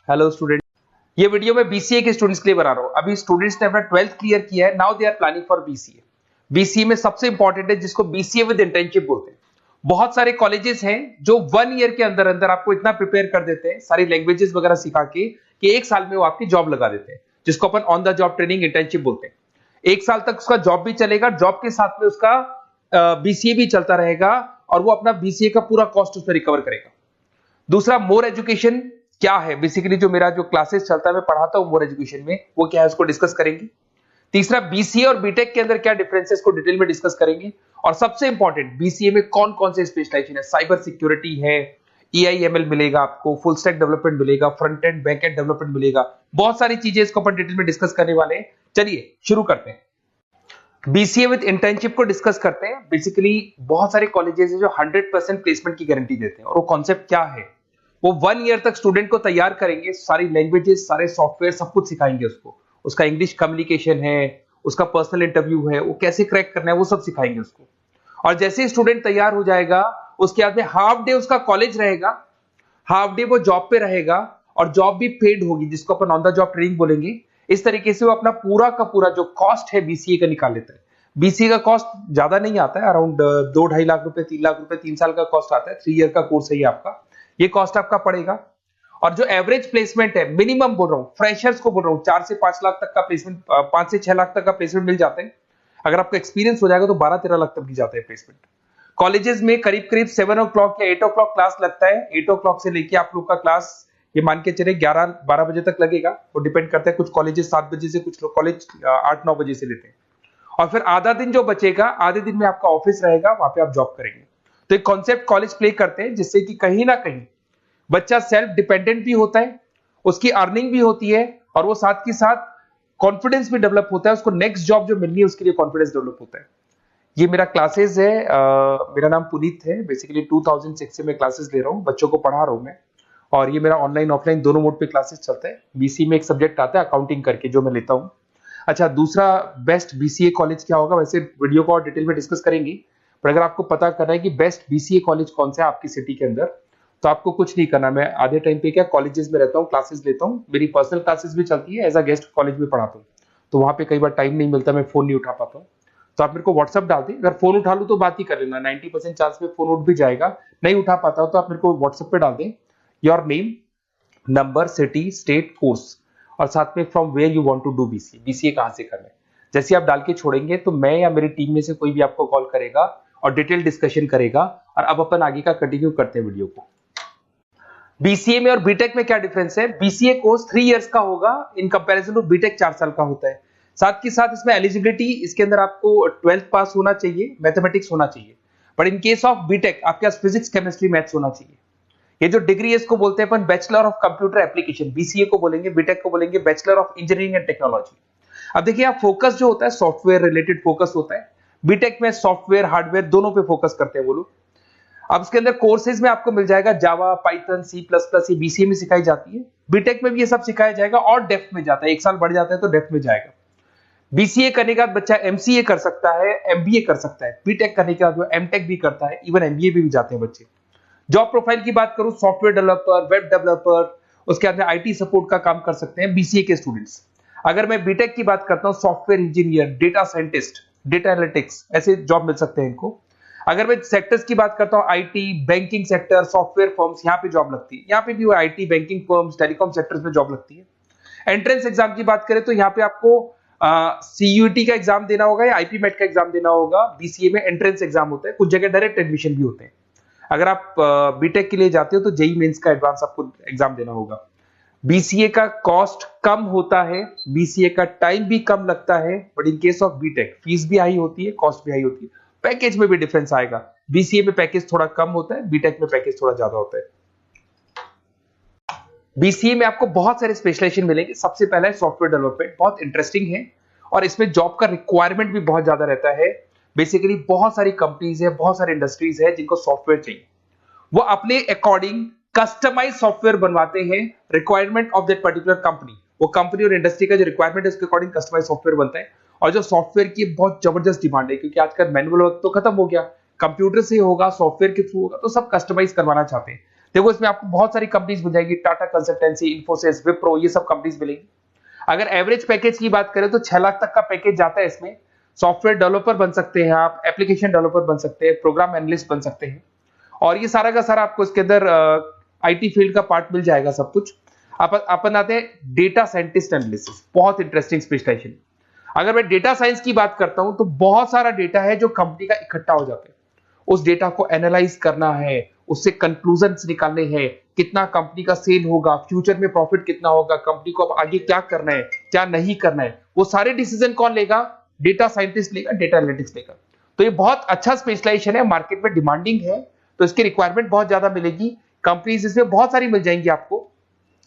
Hello student, ये video मैं BCA के स्टूडेंट्स के लिए बना रहा हूँ। अभी स्टूडेंट्स ने अपना 12th क्लियर किया है, now they are planning for BCA. BCA में सबसे इंपॉर्टेंट है जिसको बीसीए विद इंटर्नशिप बोलते हैं। बहुत सारे कॉलेजेस हैं जो 1 ईयर के अंदर अंदर आपको इतना प्रिपेयर कर देते हैं, सारी लैंग्वेजेस वगैरह सिखा के, कि 1 साल में वो आपकी जॉब लगा देते हैं, जिसको अपन on the job training internship बोलते हैं। 1 साल तक उसका जॉब भी चलेगा, जॉब के साथ में उसका बीसीए भी चलता रहेगा और वो अपना बीसीए का पूरा कॉस्ट उसमें रिकवर करेगा। दूसरा, मोर एजुकेशन क्या है, बेसिकली जो मेरा जो क्लासेस चलता है मैं पढ़ाता हूं मोर एजुकेशन में, वो क्या है उसको डिस्कस करेंगे। तीसरा, बीसीए और बीटेक के अंदर क्या डिफरेंसेस को डिटेल में डिस्कस करेंगे। और सबसे इंपॉर्टेंट, बीसीए में कौन कौन से स्पेशलाइजेशन है, साइबर सिक्योरिटी है, एआईएमएल मिलेगा आपको, फुल स्टैक डेवलपमेंट मिलेगा, front end back and development मिलेगा, बहुत सारी चीजें इसको अपन डिटेल में डिस्कस करने वाले हैं। चलिए शुरू करते हैं। बीसीए विद इंटर्नशिप को डिस्कस करते हैं। बेसिकली बहुत सारे कॉलेजेस हैं जो 100% प्लेसमेंट की गारंटी देते हैं, और वो कॉन्सेप्ट क्या है, वो 1 ईयर तक स्टूडेंट को तैयार करेंगे, सारी लैंग्वेजेस, सारे सॉफ्टवेयर, सब कुछ सिखाएंगे उसको। उसका इंग्लिश कम्युनिकेशन है, उसका पर्सनल इंटरव्यू है, वो कैसे क्रैक करना है, वो सब सिखाएंगे उसको। और जैसे ही स्टूडेंट तैयार हो जाएगा, उसके बाद में हाफ डे उसका कॉलेज रहेगा, हाफ डे वो जॉब पे रहेगा, और जॉब भी पेड होगी, जिसको अपन ऑन द जॉब ट्रेनिंग बोलेंगे। इस तरीके से वो अपना पूरा का पूरा जो कॉस्ट है बीसीए का निकाल लेता है। बीसीए का कॉस्ट ज्यादा नहीं आता है, अराउंड 2-2.5 लाख रुपए, 3 लाख रुपए 3 साल का कॉस्ट आता है। 3 ईयर का कोर्स है ये आपका, ये कॉस्ट आपका पड़ेगा। और जो एवरेज प्लेसमेंट है, मिनिमम बोल रहा हूँ, फ्रेशर्स को बोल रहा हूँ, 4 से 5 लाख तक का प्लेसमेंट, 5 से 6 लाख तक का प्लेसमेंट मिल जाते हैं। अगर आपका एक्सपीरियंस हो जाएगा तो 12-13 लाख तक की जाता है प्लेसमेंट। कॉलेजेस में करीब करीब 7 o'clock या 8 o'clock क्लास लगता है। 8 o'clock से लेके आप लोग का क्लास, ये मान के चले 11-12 बजे तक लगेगा। वो डिपेंड करता है, कुछ कॉलेजेस 7 बजे से, कुछ लोग कॉलेज 8-9 बजे से लेते हैं। और फिर आधा दिन जो बचेगा, आधे दिन में आपका ऑफिस रहेगा, वहां पे आप जॉब करेंगे। तो एक कॉन्सेप्ट कॉलेज प्ले करते हैं, जिससे कि कहीं ना कहीं बच्चा सेल्फ डिपेंडेंट भी होता है, उसकी अर्निंग भी होती है, और वो साथ के साथ कॉन्फिडेंस भी डेवलप होता है। उसको नेक्स्ट जॉब जो मिलनी है उसके लिए कॉन्फिडेंस डेवलप होता है। ये मेरा क्लासेस है, मेरा नाम पुनीत है। बेसिकली 2006 से मैं क्लासेस ले रहा हूँ, बच्चों को पढ़ा रहा हूँ मैं। और ये मेरा ऑनलाइन ऑफलाइन दोनों मोड पे क्लासेस चलता है। बीसी में एक सब्जेक्ट आता है अकाउंटिंग करके, जो मैं लेता हूँ। अच्छा, दूसरा, बेस्ट बीसीए कॉलेज क्या होगा, वैसे वीडियो को और डिटेल में डिस्कस करेंगे, पर अगर आपको पता करना है कि बेस्ट बीसीए कॉलेज कौन सा है आपकी सिटी के अंदर, तो आपको कुछ नहीं करना। मैं आधे टाइम पे क्या कॉलेजेस में रहता हूँ, क्लासेस लेता हूँ, मेरी पर्सनल क्लासेस भी चलती है, एज अ गेस्ट कॉलेज में पढ़ाता हूँ। तो वहां पे कई बार टाइम नहीं मिलता, मैं फोन नहीं उठा पाता हूँ। तो आप मेरे को व्हाट्सअप डाल दें, अगर फोन उठा लूँ तो बात ही कर लेना, 90% चांस में फोन उठ भी जाएगा। नहीं उठा पाता हो तो आप मेरे को व्हाट्सएप पे डाल दें, your name, number, city, state, course, और साथ में from where you want to do BCA, BCA कहां से करना है। जैसे आप डाल के छोड़ेंगे तो मैं या मेरी टीम में से कोई भी आपको कॉल करेगा और डिटेल डिस्कशन करेगा। और अब अपन आगे का कंटिन्यू करते हैं वीडियो को। बीसीए में और बीटेक में क्या डिफरेंस है। बीसीए कोर्स 3 इयर्स का होगा, इन कंपैरिजन टू बीटेक 4 साल का होता है। साथ के साथ इसमें एलिजिबिलिटी, इसके अंदर आपको 12th पास होना चाहिए, मैथमेटिक्स होना चाहिए। But in case of BTech आपके पास फिजिक्स, केमिस्ट्री, मैथ्स होना चाहिए। ये जो डिग्री है इसको बोलते हैं अपन bachelor of computer application, BCA को बोलेंगे, बीटेक को बोलेंगे bachelor of engineering and technology. अब देखिए, आप फोकस जो होता है सॉफ्टवेयर रिलेटेड फोकस होता है। बीटेक में सॉफ्टवेयर हार्डवेयर दोनों पे फोकस करते हैं वो लोग। अब इसके अंदर कोर्सेज में आपको मिल जाएगा जावा, पाइथन, C++, ये बीसीए में सिखाई जाती है। बीटेक में भी ये सब सिखाया जाएगा, और डेप्थ में जाता है, 1 साल बढ़ जाता है तो डेप्थ में जाएगा। बीसीए करने के बाद बच्चा एमसीए कर सकता है, एमबीए कर सकता है। बीटेक करने के बाद वो एमटेक भी करता है, इवन एमबीए भी जाते हैं बच्चे। जॉब प्रोफाइल की बात करूं, सॉफ्टवेयर डेवलपर, वेब डेवलपर, उसके बाद में आईटी सपोर्ट का काम कर सकते हैं बीसीए के स्टूडेंट्स। अगर मैं बीटेक की बात करता हूं, software engineer, data scientist, data analytics, ऐसे जॉब मिल सकते हैं इनको। अगर मैं सेक्टर्स की बात करता हूं, IT, banking sector, software firms, यहाँ पे जॉब लगती है। यहाँ पे भी वो IT, banking firms, telecom sectors में जॉब लगती है। एंट्रेंस एग्जाम की बात करें तो यहाँ पे आपको सीयूटी का एग्जाम देना होगा या आईपी मेट का एग्जाम देना होगा। बीसीए में एंट्रेंस एग्जाम होता है, कुछ जगह डायरेक्ट एडमिशन भी होते हैं। अगर आप बीटेक के लिए जाते हो तो जेई मेंस का एडवांस आपको एग्जाम देना होगा। बीसीए का कॉस्ट कम होता है, बीसीए का टाइम भी कम लगता है, but in case of BTech fees भी हाई होती है, कॉस्ट भी हाई होती है, पैकेज में भी डिफरेंस आएगा। बीसीए में पैकेज थोड़ा कम होता है, बीटेक में पैकेज थोड़ा ज्यादा होता है। बीसीए में आपको बहुत सारे स्पेशलाइजेशन मिलेंगे। सबसे पहला है सॉफ्टवेयर डेवलपमेंट, बहुत इंटरेस्टिंग है, और इसमें जॉब का रिक्वायरमेंट भी बहुत ज्यादा रहता है। बेसिकली बहुत सारी कंपनीज है, बहुत सारी इंडस्ट्रीज है जिनको सॉफ्टवेयर चाहिए, वो अपने अकॉर्डिंग कस्टमाइज सॉफ्टवेयर बनवाते हैं, requirement of that particular company. वो कंपनी और इंडस्ट्री का जो रिक्वायरमेंट है उसके अकॉर्डिंग कस्टमाइज सॉफ्टवेयर बनता है। और जो सॉफ्टवेयर की बहुत जबरदस्त डिमांड है, क्योंकि आजकल मैनुअल वर्क तो खत्म हो गया, कंप्यूटर से होगा, सॉफ्टवेयर के थ्रू होगा, तो सब कस्टमाइज करवाना चाहते हैं। देखो इसमें आपको बहुत सारी कंपनीज मिल जाएगी, टाटा कंसल्टेंसी, इन्फोसिस, विप्रो, ये सब कंपनीज मिलेंगी। अगर एवरेज पैकेज की बात करें तो 6 लाख तक का पैकेज जाता है इसमें। सॉफ्टवेयर डेवलपर बन सकते हैं आप, एप्लीकेशन डेवलपर बन सकते हैं, प्रोग्राम एनालिस्ट बन सकते हैं, और ये सारा का सारा आपको इसके अंदर आईटी फील्ड का पार्ट मिल जाएगा सब कुछ। अपन आते हैं डेटा साइंटिस्ट एनालिसिस, बहुत इंटरेस्टिंग स्पेशलाइजेशन। अगर मैं डेटा साइंस की बात करता हूं तो बहुत सारा डेटा है जो कंपनी का इकट्ठा हो जाता है, उस डेटा को एनालाइज करना है, उससे कंक्लूजन्स निकालने हैं, कितना कंपनी का सेल होगा, फ्यूचर में प्रॉफिट कितना होगा, कंपनी को अब आगे क्या करना है, क्या नहीं करना है, वो सारे डिसीजन कौन लेगा? डेटा साइंटिस्ट लेगा, डेटा एनालिटिक्स लेगा। तो ये बहुत अच्छा स्पेशलाइजेशन है, मार्केट में डिमांडिंग है, तो इसकी रिक्वायरमेंट बहुत ज्यादा मिलेगी। कंपनीज इसमें बहुत सारी मिल जाएंगी आपको।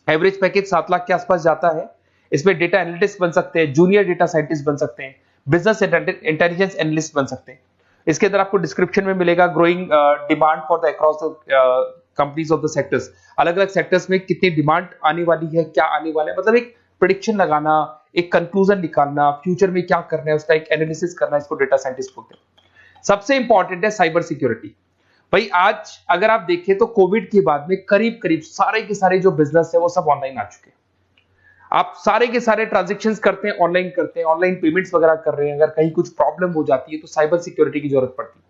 एवरेज पैकेज 7 लाख के आसपास जाता है। इसमें डेटा एनालिटिस्ट बन सकते हैं, जूनियर डेटा साइंटिस्ट बन सकते हैं, बिजनेस इंटेलिजेंस एनालिस्ट बन सकते हैं। इसके अंदर आपको डिस्क्रिप्शन में मिलेगा growing demand for the across the companies of the sectors. अलग अलग सेक्टर्स में कितनी डिमांड आने वाली है, क्या आने वाला है, मतलब एक प्रेडिक्शन लगाना, एक कंक्लूजन निकालना, फ्यूचर में क्या करना है उसका एक एनालिसिस करना, इसको डेटा साइंटिस्ट बोलते हैं। सबसे इंपॉर्टेंट है साइबर सिक्योरिटी। भाई आज अगर आप देखें तो कोविड के बाद में करीब करीब सारे के सारे जो बिजनेस है वो सब ऑनलाइन आ चुके हैं। आप सारे के सारे ट्रांजैक्शंस करते हैं, ऑनलाइन पेमेंट्स वगैरह कर रहे हैं। अगर कहीं कुछ प्रॉब्लम हो जाती है तो साइबर सिक्योरिटी की जरूरत पड़ती है।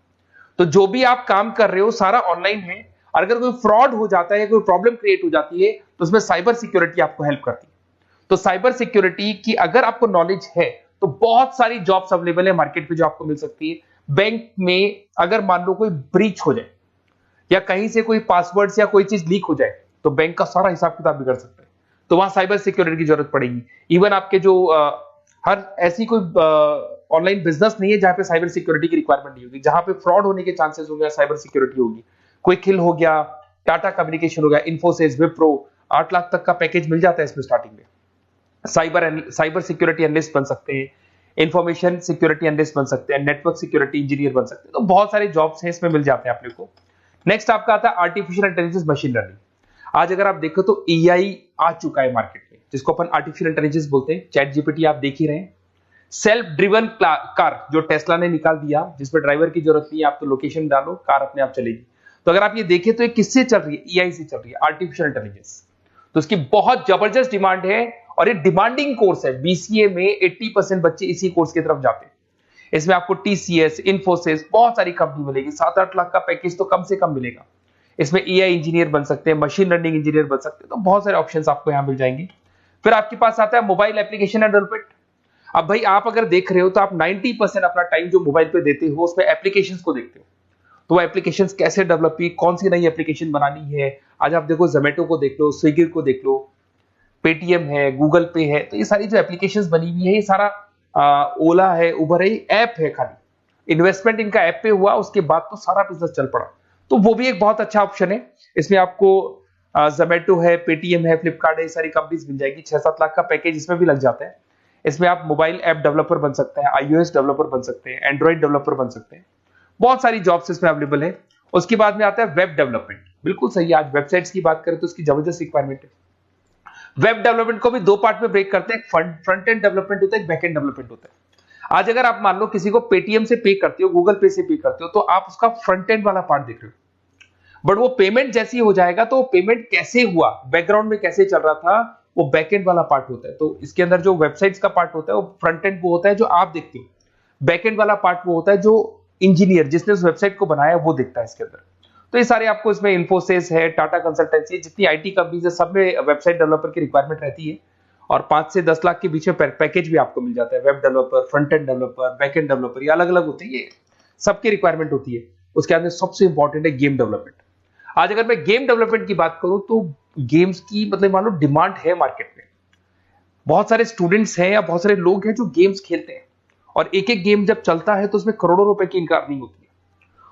तो जो भी आप काम कर रहे हो सारा ऑनलाइन है, और अगर कोई फ्रॉड हो जाता है, कोई प्रॉब्लम क्रिएट हो जाती है, तो उसमें साइबर सिक्योरिटी आपको हेल्प करती है। तो साइबर सिक्योरिटी की अगर आपको नॉलेज है तो बहुत सारी जॉब्स अवेलेबल है मार्केट पे जो आपको मिल सकती है। बैंक में अगर मान लो कोई ब्रीच हो जाए या कहीं से कोई पासवर्ड्स या कोई चीज लीक हो जाए तो बैंक का सारा हिसाब किताब बिगड़ सकता है, तो वहां साइबर सिक्योरिटी की जरूरत पड़ेगी। इवन आपके जो हर ऐसी कोई ऑनलाइन बिजनेस नहीं है जहां पे साइबर सिक्योरिटी की रिक्वायरमेंट नहीं होगी, जहां पे फ्रॉड होने के चांसेस होंगे, साइबर सिक्योरिटी होगी। क्विक हिल हो गया, टाटा कम्युनिकेशन हो गया, इन्फोसिस, विप्रो, 8 लाख तक का पैकेज मिल जाता है इसमें स्टार्टिंग में। साइबर सिक्योरिटी एनालिस्ट बन सकते हैं, इंफॉर्मेशन सिक्योरिटी एनालिस्ट बन सकते हैं, नेटवर्क सिक्योरिटी इंजीनियर बन सकते हैं। तो बहुत सारे जॉब्स हैं इसमें मिल जाते हैं अपने को। नेक्स्ट आपका आता है आर्टिफिशियल इंटेलिजेंस, मशीन लर्निंग। आज अगर आप देखो तो एआई आ चुका है मार्केट में, जिसको अपन आर्टिफिशियल इंटेलिजेंस बोलते हैं। चैट जीपीटी आप देख ही रहे हैं। सेल्फ ड्रिवन कार जो टेस्ला ने निकाल दिया, जिसमें ड्राइवर की जरूरत नहीं है, आप तो लोकेशन डालो, कार अपने आप चलेगी। तो अगर आप ये देखें तो ये किससे चल रही है? एआई से चल रही है, आर्टिफिशियल इंटेलिजेंस। तो इसकी बहुत जबरदस्त डिमांड है और ये डिमांडिंग कोर्स है। बीसीए में 80% बच्चे इसी कोर्स की तरफ जाते हैं। इसमें आपको टीसीएस, इन्फोसिस, बहुत सारी कंपनी मिलेगी। 7-8 लाख का पैकेज तो कम से कम मिलेगा। इसमें एआई इंजीनियर बन सकते हैं, मशीन लर्निंग इंजीनियर बन सकते हैं। तो बहुत सारे ऑप्शंस आपको यहां मिल जाएंगे। फिर आपके पास आता है मोबाइल एप्लीकेशन एंड डेवलपमेंट। अब भाई आप अगर देख रहे हो तो आप 90% अपना टाइम जो मोबाइल पे देते हो उसमें एप्लीकेशंस को देखते हो। तो वो एप्लीकेशंस कैसे डेवलप हुई, कौन सी नई एप्लीकेशन बनानी है। आज आप देखो जोमेटो को देख लो, स्विगी को देख लो, पेटीएम है, गूगल पे है, तो ये सारी जो एप्लीकेशंस बनी हुई है, ये सारा ओला है, उबर है, ऐप है। खाली इन्वेस्टमेंट इनका ऐप पे हुआ, उसके बाद तो सारा बिजनेस चल पड़ा। तो वो भी एक बहुत अच्छा ऑप्शन है। इसमें आपको जोमेटो है, पेटीएम है, फ्लिपकार्ट है, ये सारी कंपनीज मिल जाएगी। 6-7 लाख का पैकेज इसमें भी लग जाता है। इसमें आप मोबाइल ऐप डेवलपर बन सकते हैं, आईओएस डेवलपर बन सकते हैं, एंड्रॉइड डेवलपर बन सकते हैं। बहुत सारी जॉब्स इसमें अवेलेबल है। उसके बाद में आता है वेब डेवलपमेंट। बिल्कुल सही, आज वेबसाइट्स की बात करें तो उसकी जबरदस्त रिक्वायरमेंट है। वेब डेवलपमेंट को भी दो पार्ट में ब्रेक करते हैं, फ्रंट एंड डेवलपमेंट होता है, बैक एंड डेवलपमेंट होता है। आज अगर आप मान लो किसी को पेटीएम से पे करते हो, गूगल पे से पे करते हो, तो आप उसका फ्रंट एंड वाला पार्ट देख रहे हो। बट वो पेमेंट जैसी हो जाएगा तो पेमेंट कैसे हुआ, बैकग्राउंड में कैसे चल रहा था, वो बैक एंड वाला पार्ट होता है। तो इसके अंदर जो वेबसाइट्स का पार्ट होता है वो फ्रंट एंड वो होता है जो आप देखते हो, बैक एंड वाला पार्ट वो होता है जो इंजीनियर जिसने उस वेबसाइट को बनाया वो देखता है इसके अंदर। तो ये सारे आपको इसमें इन्फोसिस है, टाटा कंसल्टेंसी, जितनी आईटी कंपनीज है सब में वेबसाइट डेवलपर की रिक्वायरमेंट रहती है। और 5 से 10 लाख के बीच में पैकेज भी आपको मिल जाता है। Web developer, front end developer, back end developer, ये अलग अलग होते हैं, ये सबकी रिक्वायरमेंट होती है। उसके बाद में सबसे इंपॉर्टेंट है गेम डेवलपमेंट। आज अगर मैं गेम डेवलपमेंट की बात करूं तो गेम्स की मतलब मान लो डिमांड है मार्केट में। बहुत सारे स्टूडेंट्स हैं या बहुत सारे लोग हैं जो गेम्स खेलते हैं, और एक एक गेम जब चलता है तो उसमें करोड़ों रुपए की इनकम अर्निंग होती है।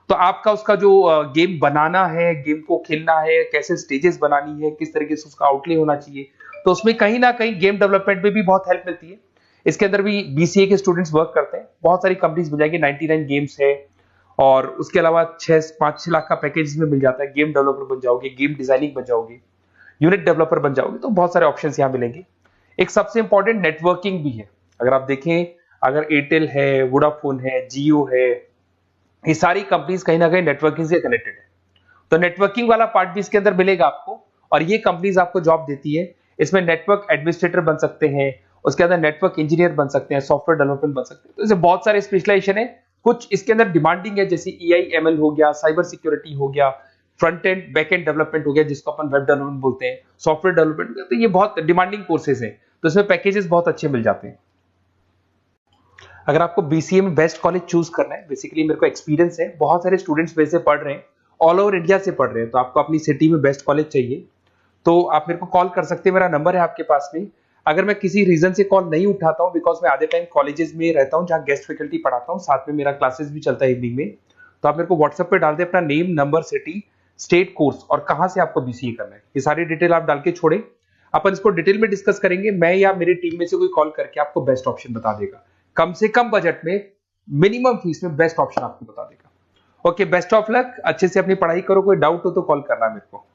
तो आपका उसका जो गेम बनाना है, गेम को खेलना है, कैसे स्टेजेस बनानी है, किस तरीके से उसका आउटले होना चाहिए, तो उसमें कहीं ना कहीं गेम डेवलपमेंट में भी बहुत हेल्प मिलती है। इसके अंदर भी बीसीए के स्टूडेंट्स वर्क करते हैं। बहुत सारी कंपनीज मिल जाएगी, 99 गेम्स है, और उसके अलावा 5-6 लाख का पैकेज में मिल जाता है। गेम डेवलपर बन जाओगे, गेम डिजाइनिंग बन जाओगे, यूनिट डेवलपर बन जाओगे, तो बहुत सारे ऑप्शन यहाँ मिलेंगे। एक सबसे इंपॉर्टेंट नेटवर्किंग भी है। अगर आप देखें, अगर एयरटेल है, वोडाफोन है, जियो है, ये सारी कंपनीज कहीं ना कहीं नेटवर्किंग से कनेक्टेड है। तो नेटवर्किंग वाला पार्ट भी इसके अंदर मिलेगा आपको, और ये कंपनीज आपको जॉब देती है। इसमें नेटवर्क एडमिनिस्ट्रेटर बन सकते हैं, उसके अंदर नेटवर्क इंजीनियर बन सकते हैं, सॉफ्टवेयर डेवलपमेंट बन सकते हैं। तो इसे बहुत सारे स्पेशलाइजेशन है। कुछ इसके अंदर डिमांडिंग है, जैसे EI/ML हो गया, साइबर सिक्योरिटी हो गया, front end back and development हो गया जिसको अपन वेब डेवलपमेंट बोलते हैं, सॉफ्टवेयर डेवलपमेंट। तो ये बहुत डिमांडिंग कोर्सेज हैं, तो इसमें पैकेजेस बहुत अच्छे मिल जाते हैं। अगर आपको BCA में बेस्ट कॉलेज चूज करना है, बेसिकली मेरे को एक्सपीरियंस है, बहुत सारे स्टूडेंट्स वैसे पढ़ रहे हैं, ऑल ओवर इंडिया से पढ़ रहे हैं, तो आपको अपनी सिटी में बेस्ट कॉलेज चाहिए तो आप मेरे को कॉल कर सकते हैं, मेरा नंबर है आपके पास में। अगर मैं किसी रीजन से कॉल नहीं उठाता हूं, बिकॉज मैं आधे टाइम कॉलेजेस में रहता हूं जहां गेस्ट फैकल्टी पढ़ाता हूं, साथ में मेरा क्लासेस भी चलता है इवनिंग में, तो आप मेरे को व्हाट्सएप पे डाल दे अपना name, number, city, state, course और कहां से आपको BCA करना है, ये सारी डिटेल आप डाल के छोड़े। अपन इसको डिटेल में डिस्कस करेंगे, मैं या मेरी टीम में से कोई कॉल करके आपको बेस्ट ऑप्शन बता देगा, कम से कम बजट में, मिनिमम फीस में बेस्ट ऑप्शन आपको बता देगा। ओके, बेस्ट ऑफ लक, अच्छे से अपनी पढ़ाई करो, कोई डाउट हो तो कॉल करना मेरे को।